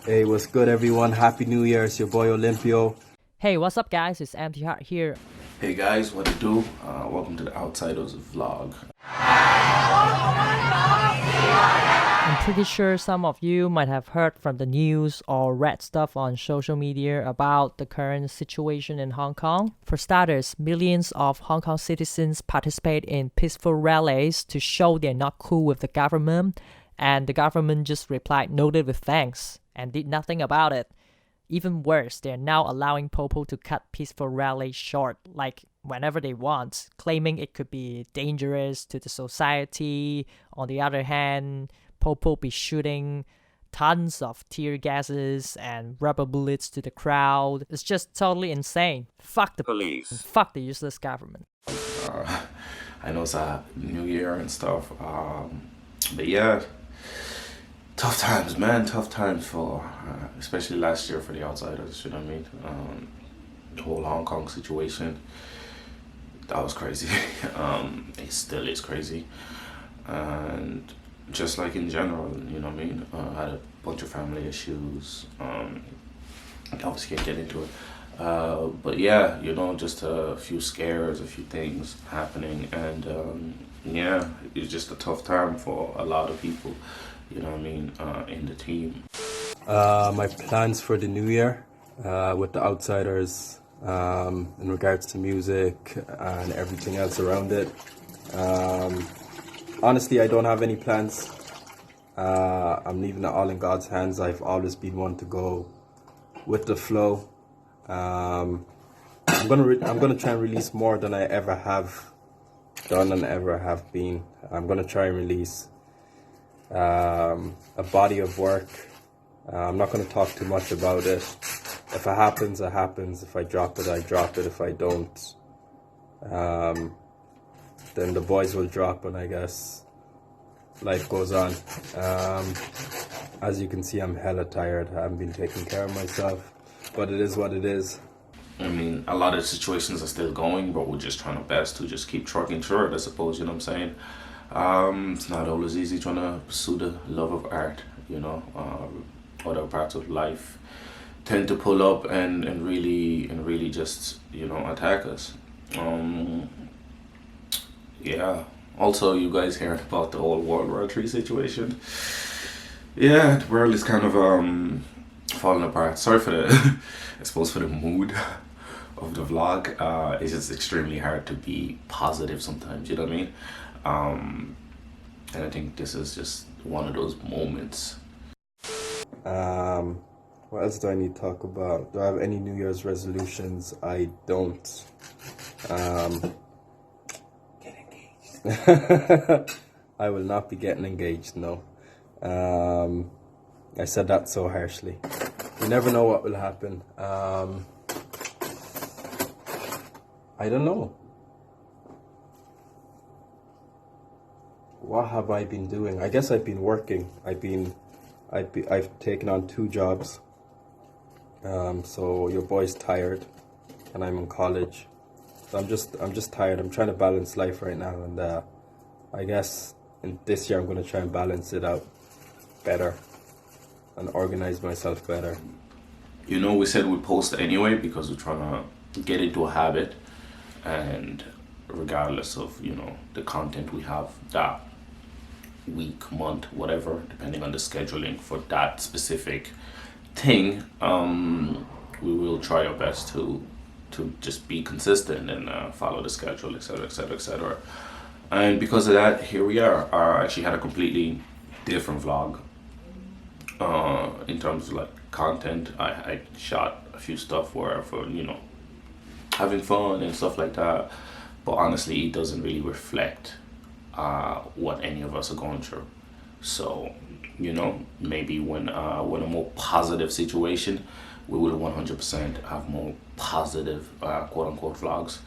Hey, what's good, everyone? Happy New Year. It's your boy Olympio. Hey, what's up, guys? It's Empty Heart here. Hey guys, what to do? Welcome to the Outsiders vlog. I'm pretty sure some of you might have heard from the news or read stuff on social media about the current situation in Hong Kong. For starters, millions of Hong Kong citizens participate in peaceful rallies to show they're not cool with the government, and the government just replied noted with thanks and did nothing about it. Even worse, they're now allowing Popo to cut peaceful rallies short, like whenever they want, claiming it could be dangerous to the society. On the other hand, Popo be shooting tons of tear gases and rubber bullets to the crowd. It's just totally insane. Fuck the police. Fuck the useless government. I know it's a new year and stuff, but yeah, tough times, man. Tough times for, especially last year for the Outsiders. You know what I mean? The whole Hong Kong situation, that was crazy. It still is crazy, and just like in general, you know what I mean? I had a bunch of family issues. Obviously can't get into it. But yeah, you know, just a few scares, a few things happening, and yeah, it's just a tough time for a lot of people, you know what I mean, in the team. My plans for the new year with the Outsiders in regards to music and everything else around it. Honestly, I don't have any plans. I'm leaving it all in God's hands. I've always been one to go with the flow. I'm gonna try and release more than I ever have done and ever have been. I'm gonna try and release a body of work. I'm not gonna talk too much about it. If it happens, it happens. If I drop it, I drop it. If I don't, then the boys will drop, and I guess life goes on. As you can see, I'm hella tired. I haven't been taking care of myself, but it is what it is. I mean, a lot of situations are still going, but we're just trying our best to just keep trucking through it, I suppose, you know what I'm saying? It's not always easy trying to pursue the love of art, you know. Other parts of life tend to pull up and really just, you know, attack us. Yeah. Also, you guys heard about the whole World War III situation. Yeah, the world is kind of falling apart. Sorry for the, I suppose for the mood of the vlog. It's just extremely hard to be positive sometimes, you know what I mean? And I think this is just one of those moments. What else do I need to talk about? Do I have any New Year's resolutions? I don't. Get engaged. I will not be getting engaged, no. I said that so harshly. You never know what will happen. I don't know. What have I been doing? I guess I've been working. I've taken on 2 jobs. So your boy's tired, and I'm in college. So I'm just tired. I'm trying to balance life right now, and I guess in this year I'm gonna try and balance it out better and organize myself better. You know, we said we'd post anyway because we're trying to get into a habit, and regardless of, you know, the content we have that week, month, whatever, depending on the scheduling for that specific thing, we will try our best to just be consistent and follow the schedule, etc., etc., etc. And because of that, here we are. I actually had a completely different vlog in terms of like content. I shot a few stuff where for, you know, having fun and stuff like that, but honestly it doesn't really reflect what any of us are going through. So, you know, maybe when a more positive situation, we will 100% have more positive quote unquote vlogs.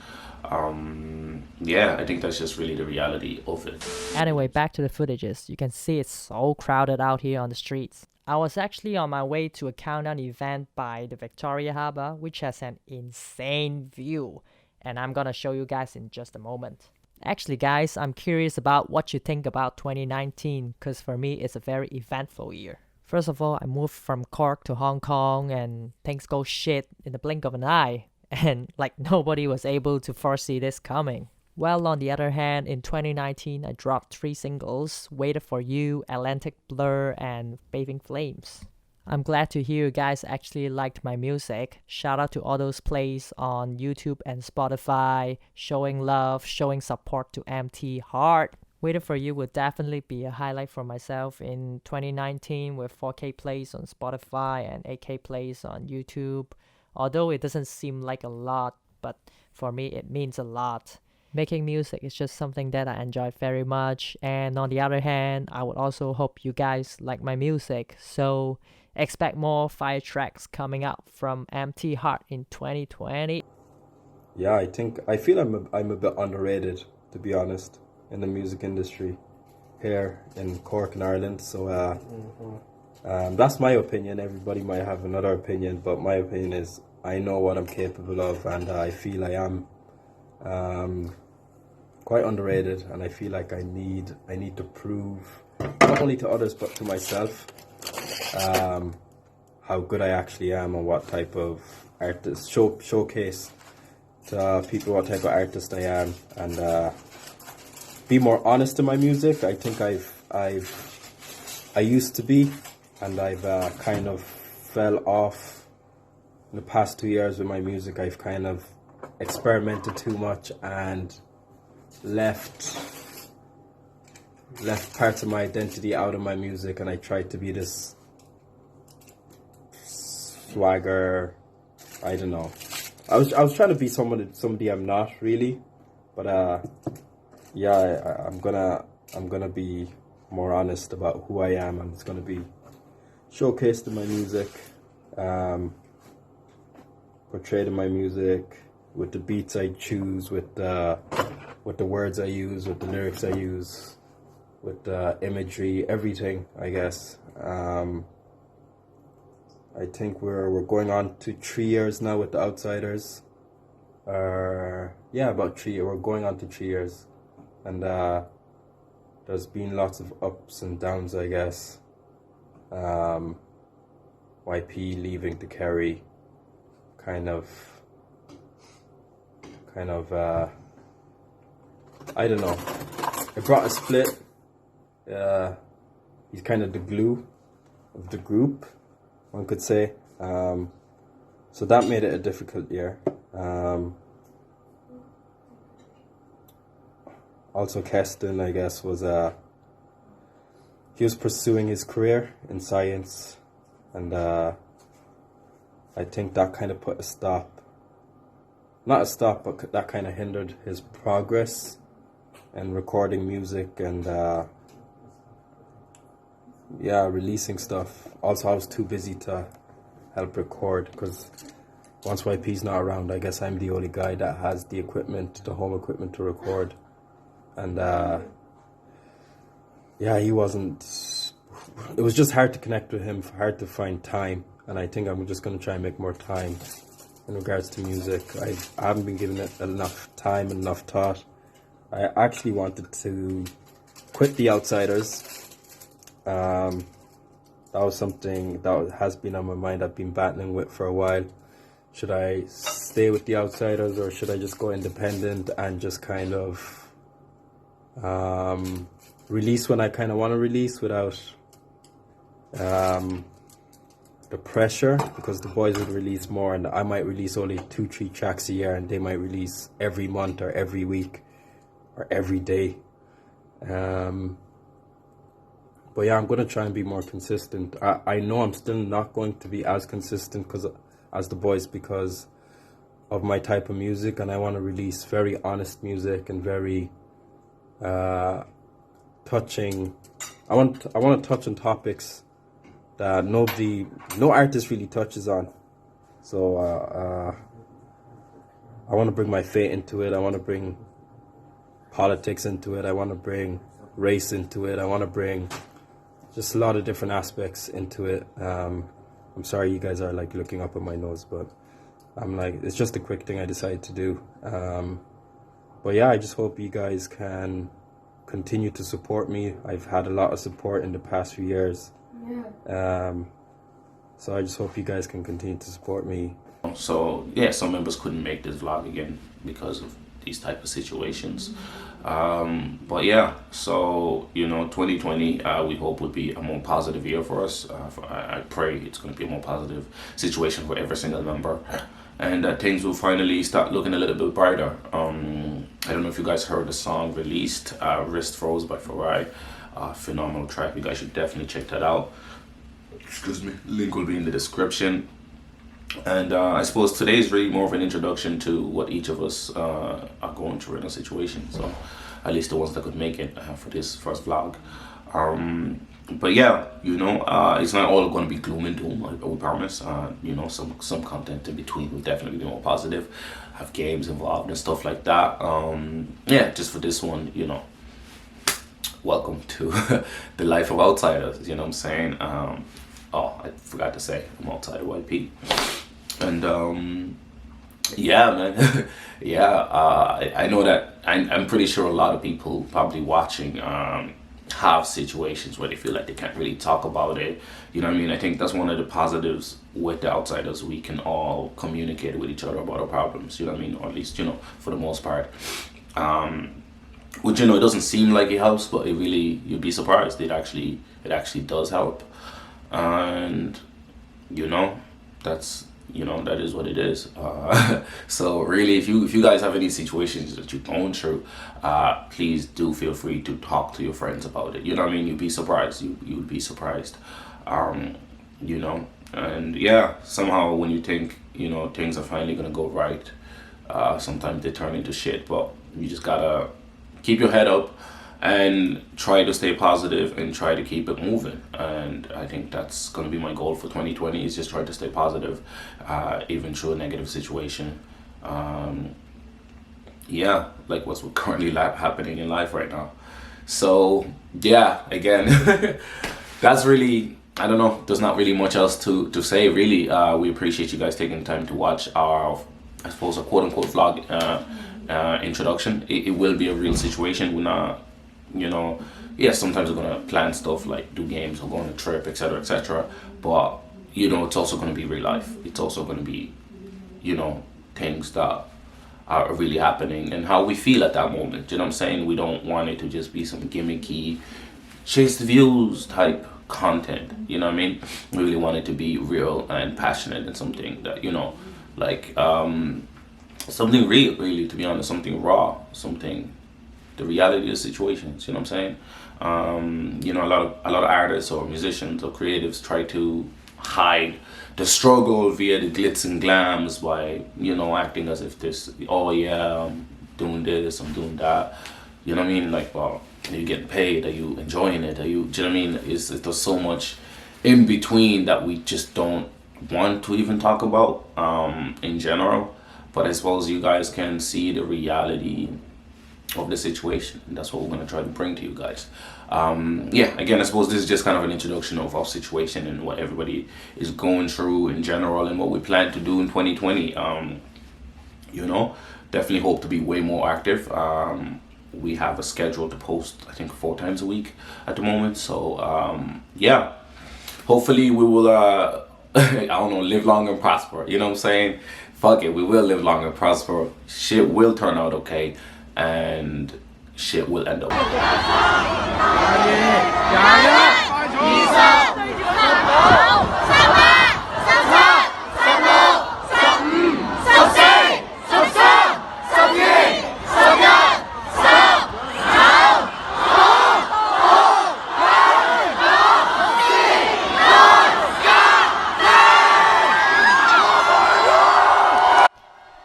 Yeah, I think that's just really the reality of it. Anyway, back to the footages. You can see it's so crowded out here on the streets. I was actually on my way to a countdown event by the Victoria Harbour, which has an insane view, and I'm gonna show you guys in just a moment. Actually, guys, I'm curious about what you think about 2019, because for me, it's a very eventful year. First of all, I moved from Cork to Hong Kong and things go shit in the blink of an eye. And like nobody was able to foresee this coming. Well, on the other hand, in 2019, I dropped 3 singles, Waited for You, Atlantic Blur, and Bathing Flames. I'm glad to hear you guys actually liked my music. Shout out to all those plays on YouTube and Spotify, showing love, showing support to MT Heart. Waited for You would definitely be a highlight for myself in 2019 with 4K plays on Spotify and 8K plays on YouTube. Although it doesn't seem like a lot, but for me it means a lot. Making music is just something that I enjoy very much, and on the other hand, I would also hope you guys like my music, so expect more fire tracks coming out from MT Heart in 2020. Yeah, I feel I'm a bit underrated, to be honest, in the music industry here in Cork in Ireland. So that's my opinion. Everybody might have another opinion, but my opinion is I know what I'm capable of, and I feel I am quite underrated, and I feel like I need to prove not only to others but to myself how good I actually am and what type of artist showcase to people what type of artist I am, and be more honest in my music. I think I used to be, and I've kind of fell off in the past 2 years with my music. I've kind of experimented too much and left parts of my identity out of my music, and I tried to be this swagger. I don't know. I was trying to be somebody I'm not really, but yeah, I'm gonna be more honest about who I am, and it's gonna be showcased in my music, portrayed in my music, with the beats I choose, with the words I use, with the lyrics I use, with the imagery, everything, I guess. I think we're going on to 3 years now with The Outsiders. Yeah, about 3 years. We're going on to 3 years, and there's been lots of ups and downs, I guess. YP leaving to Kerry, kind of I don't know. It brought a split. He's kind of the glue of the group, one could say. So that made it a difficult year. Also, Keston, I guess, he was pursuing his career in science, and I think that kind of put a stop. Not a stop, but that kind of hindered his progress and recording music and yeah, releasing stuff. Also, I was too busy to help record, because once YP's not around, I guess I'm the only guy that has the equipment, the home equipment to record. And yeah, he wasn't. It was just hard to connect with him, hard to find time, and I think I'm just going to try and make more time in regards to music. I haven't been giving it enough time and enough thought. I actually wanted to quit The Outsiders. That was something that has been on my mind. I've been battling with for a while. Should I stay with The Outsiders, or should I just go independent and just kind of release when I kind of want to release without the pressure, because the boys would release more and I might release only 2-3 tracks a year, and they might release every month or every week or every day. But yeah, I'm going to try and be more consistent. I know I'm still not going to be as consistent as the boys, because of my type of music, and I want to release very honest music and very touching. I want to touch on topics that no artist really touches on. So I want to bring my faith into it. I want to bring politics into it. I want to bring race into it. I want to bring just a lot of different aspects into it. I'm sorry you guys are like looking up at my nose, but I'm like, it's just a quick thing I decided to do. But yeah, I just hope you guys can continue to support me. I've had a lot of support in the past few years. So I just hope you guys can continue to support me. So yeah, some members couldn't make this vlog again because of these type of situations. But yeah, so 2020 we hope would be a more positive year for us. I pray it's going to be a more positive situation for every single member, and that things will finally start looking a little bit brighter. I don't know if you guys heard the song released, Wrist Froze by Farai. Phenomenal track. You guys should definitely check that out. Excuse me. Link will be in the description. And I suppose today is really more of an introduction to what each of us are going through in a situation. So at least the ones that could make it for this first vlog. But yeah, it's not all going to be gloom and doom, I will promise. Some content in between will definitely be more positive. Have games involved and stuff like that. Yeah, just for this one, welcome to the life of outsiders, you know what I'm saying? I forgot to say, I'm outside YP. And yeah, man. Yeah, I know that I'm pretty sure a lot of people probably watching have situations where they feel like they can't really talk about it. You know what I mean? I think that's one of the positives with the outsiders. We can all communicate with each other about our problems, you know what I mean? Or at least, for the most part. Which, it doesn't seem like it helps, but it really, you'd be surprised. It actually does help. And, that is what it is. So really, if you guys have any situations that you're going through, please do feel free to talk to your friends about it. You know what I mean? You'd be surprised. You'd be surprised. And yeah, somehow when you think, things are finally going to go right, sometimes they turn into shit, but you just gotta keep your head up and try to stay positive and try to keep it moving. And I think that's going to be my goal for 2020, is just try to stay positive, even through a negative situation. Yeah, like what's currently happening in life right now. So yeah, again, that's really, I don't know, there's not really much else to say really. We appreciate you guys taking the time to watch our, I suppose, a quote-unquote vlog introduction. It will be a real situation. We're not, sometimes we're gonna plan stuff like do games or go on a trip, etc. But it's also gonna be real life. It's also gonna be, things that are really happening and how we feel at that moment. You know what I'm saying? We don't want it to just be some gimmicky, chase the views type content. You know what I mean? We really want it to be real and passionate and something that, something real, really, to be honest, something raw, something, the reality of the situations, you know what I'm saying? A lot of artists or musicians or creatives try to hide the struggle via the glitz and glams by, acting as if this, oh yeah, I'm doing this, I'm doing that. You know what I mean? Like, well, are you getting paid? Are you enjoying it? Do you know what I mean? There's so much in between that we just don't want to even talk about in general. But I suppose you guys can see the reality of the situation, and that's what we're going to try to bring to you guys. Again, I suppose this is just kind of an introduction of our situation and what everybody is going through in general and what we plan to do in 2020. Definitely hope to be way more active. We have a schedule to post, I think, 4 times a week at the moment. So yeah, hopefully we will live long and prosper. You know what I'm saying? Fuck it, we will live long and prosper. Shit will turn out okay, and shit will end up.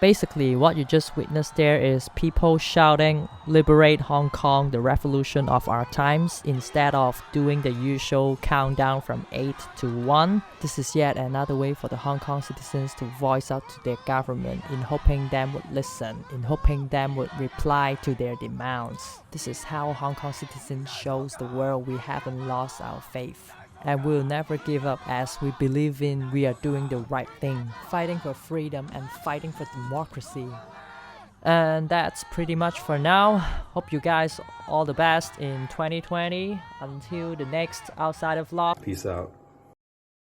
Basically, what you just witnessed there is people shouting, "Liberate Hong Kong, the revolution of our times," instead of doing the usual countdown from 8 to 1. This is yet another way for the Hong Kong citizens to voice out to their government in hoping them would listen, in hoping them would reply to their demands. This is how Hong Kong citizens shows the world we haven't lost our faith. And we'll never give up, as we believe we are doing the right thing, fighting for freedom and fighting for democracy. And that's pretty much for now. Hope you guys all the best in 2020 until the next Outsider vlog. Peace out.